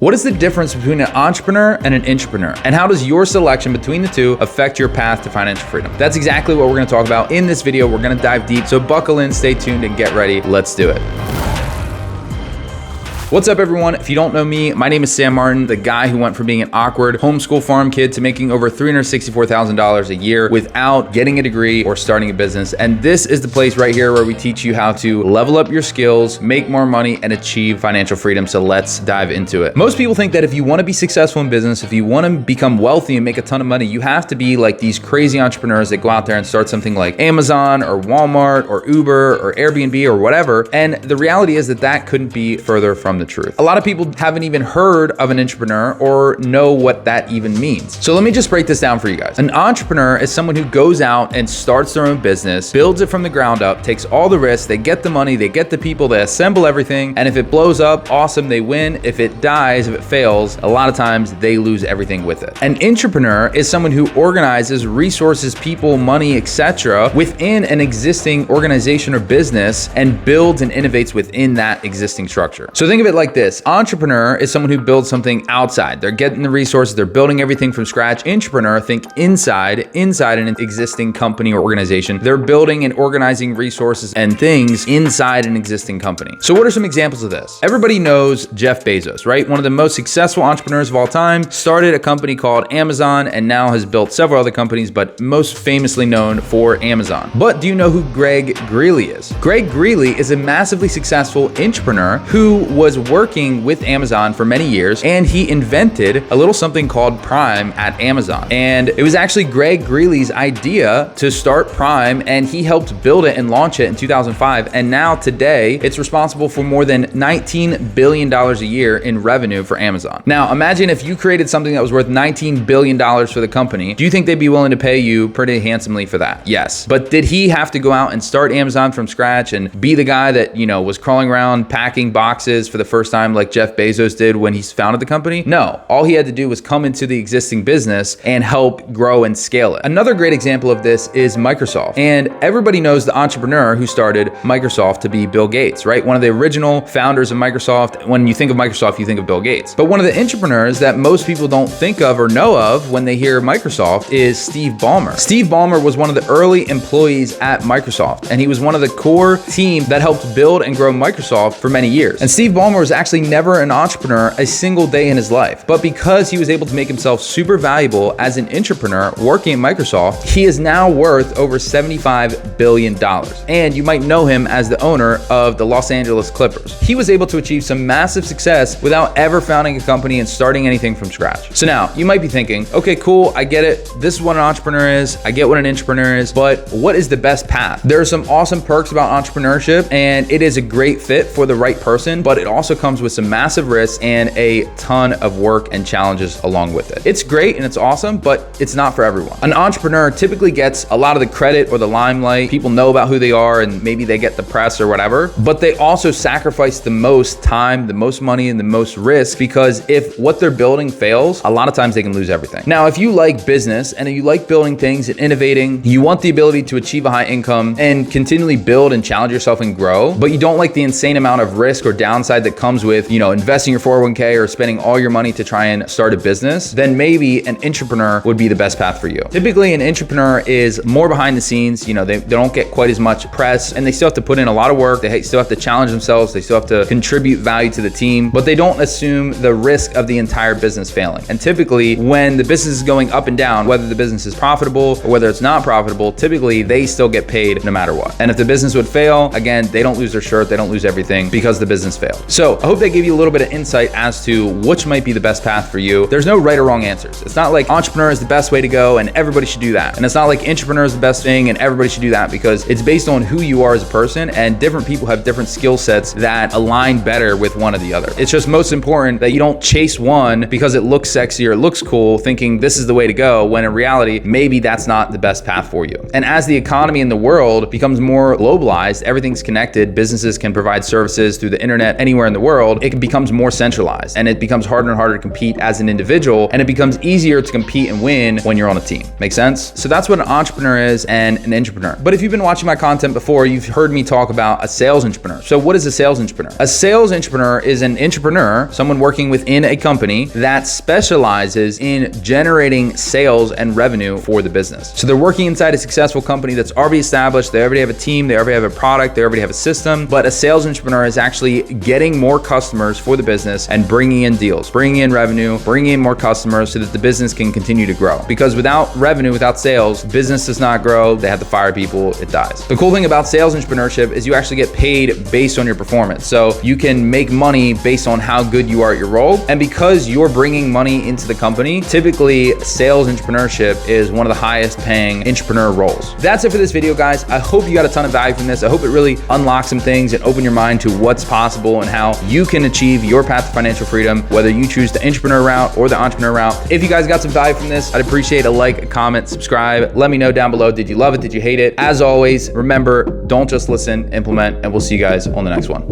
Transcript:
What is the difference between an entrepreneur and an intrapreneur? And how does your selection between the two affect your path to financial freedom? That's exactly what we're gonna talk about in this video. We're gonna dive deep, so buckle in, stay tuned, and get ready. Let's do it. What's up, everyone? If you don't know me, my name is Sam Martin, the guy who went from being an awkward homeschool farm kid to making over $364,000 a year without getting a degree or starting a business. And this is the place right here where we teach you how to level up your skills, make more money, and achieve financial freedom. So let's dive into it. Most people think that if you want to be successful in business, if you want to become wealthy and make a ton of money, you have to be like these crazy entrepreneurs that go out there and start something like Amazon or Walmart or Uber or Airbnb or whatever. And the reality is that that couldn't be further from the truth. A lot of people haven't even heard of an entrepreneur or know what that even means. So let me just break this down for you guys. An entrepreneur is someone who goes out and starts their own business, builds it from the ground up, takes all the risks, they get the money, they get the people, they assemble everything, and if it blows up, awesome, they win. If it dies, if it fails, a lot of times they lose everything with it. An intrapreneur is someone who organizes resources, people, money, etc. within an existing organization or business and builds and innovates within that existing structure. So think of it like this. Entrepreneur is someone who builds something outside. They're getting the resources, they're building everything from scratch. Intrapreneur, think inside an existing company or organization. They're building and organizing resources and things inside an existing company. So what are some examples of this? Everybody knows Jeff Bezos, right? One of the most successful entrepreneurs of all time, started a company called Amazon and now has built several other companies, but most famously known for Amazon. But do you know who Greg Greeley is? Greg Greeley is a massively successful intrapreneur who was working with Amazon for many years, and he invented a little something called Prime at Amazon. And it was actually Greg Greeley's idea to start Prime, and he helped build it and launch it in 2005. And now today, it's responsible for more than $19 billion a year in revenue for Amazon. Now, imagine if you created something that was worth $19 billion for the company. Do you think they'd be willing to pay you pretty handsomely for that? Yes. But did he have to go out and start Amazon from scratch and be the guy that, was crawling around packing boxes for the first time like Jeff Bezos did when he founded the company? No. All he had to do was come into the existing business and help grow and scale it. Another great example of this is Microsoft. And everybody knows the entrepreneur who started Microsoft to be Bill Gates, right? One of the original founders of Microsoft. When you think of Microsoft, you think of Bill Gates. But one of the intrapreneurs that most people don't think of or know of when they hear Microsoft is Steve Ballmer. Steve Ballmer was one of the early employees at Microsoft, and he was one of the core team that helped build and grow Microsoft for many years. And Steve Ballmer was actually never an entrepreneur a single day in his life. But because he was able to make himself super valuable as an intrapreneur working at Microsoft, he is now worth over $75 billion. And you might know him as the owner of the Los Angeles Clippers. He was able to achieve some massive success without ever founding a company and starting anything from scratch. So now you might be thinking, okay, cool, I get it. This is what an entrepreneur is. I get what an intrapreneur is, but what is the best path? There are some awesome perks about entrepreneurship, and it is a great fit for the right person, but it also comes with some massive risks and a ton of work and challenges along with it. It's great and it's awesome, but it's not for everyone. An entrepreneur typically gets a lot of the credit or the limelight. People know about who they are and maybe they get the press or whatever, but they also sacrifice the most time, the most money, and the most risk, because if what they're building fails, a lot of times they can lose everything. Now, if you like business and you like building things and innovating, you want the ability to achieve a high income and continually build and challenge yourself and grow, but you don't like the insane amount of risk or downside that comes with, investing your 401k or spending all your money to try and start a business, then maybe an intrapreneur would be the best path for you. Typically, an intrapreneur is more behind the scenes. They don't get quite as much press, and they still have to put in a lot of work. They still have to challenge themselves. They still have to contribute value to the team, but they don't assume the risk of the entire business failing. And typically, when the business is going up and down, whether the business is profitable or whether it's not profitable, typically they still get paid no matter what. And if the business would fail, again, they don't lose their shirt, they don't lose everything because the business failed. So I hope that gave you a little bit of insight as to which might be the best path for you. There's no right or wrong answers. It's not like entrepreneur is the best way to go and everybody should do that. And it's not like intrapreneur is the best thing and everybody should do that, because it's based on who you are as a person, and different people have different skill sets that align better with one or the other. It's just most important that you don't chase one because it looks sexy or it looks cool, thinking this is the way to go, when in reality, maybe that's not the best path for you. And as the economy in the world becomes more globalized, everything's connected, businesses can provide services through the internet anywhere in the world, it becomes more centralized and it becomes harder and harder to compete as an individual, and it becomes easier to compete and win when you're on a team. Make sense? So that's what an entrepreneur is and an intrapreneur. But if you've been watching my content before, you've heard me talk about a sales entrepreneur. So what is a sales entrepreneur? A sales entrepreneur is an entrepreneur, someone working within a company that specializes in generating sales and revenue for the business. So they're working inside a successful company that's already established. They already have a team, they already have a product, they already have a system, but a sales entrepreneur is actually getting more customers for the business and bringing in deals, bringing in revenue, bringing in more customers so that the business can continue to grow. Because without revenue, without sales, business does not grow. They have to fire people, it dies. The cool thing about sales entrepreneurship is you actually get paid based on your performance. So you can make money based on how good you are at your role. And because you're bringing money into the company, typically sales entrepreneurship is one of the highest paying entrepreneur roles. That's it for this video, guys. I hope you got a ton of value from this. I hope it really unlocks some things and open your mind to what's possible and how you can achieve your path to financial freedom, whether you choose the entrepreneur route or the entrepreneur route. If you guys got some value from this, I'd appreciate a like, a comment, subscribe. Let me know down below. Did you love it? Did you hate it? As always, remember, don't just listen, implement, and we'll see you guys on the next one.